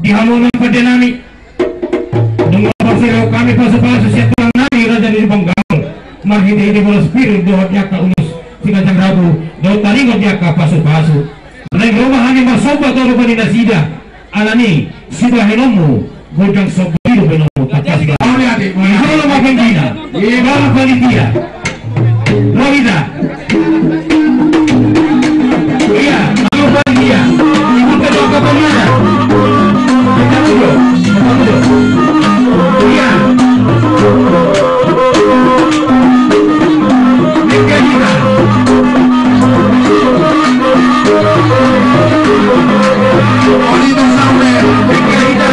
di halunan pada nami dengan pasir kami pasu-pasu siap tulang nami raja di penggaul marhide ini bola spirit doa jaka unus singkacang rabu doa taringot jaka pasu-pasu lain rumah hanya masoba atau rupa dinasida alani sida henomu godang soba hidup henomu takasi halo makin dina baru panitia Lorida iya halo panitia kita doa ke pemana kita dulu iya Mekanya Lorida sampai Mekanya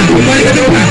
Kembali ke depan.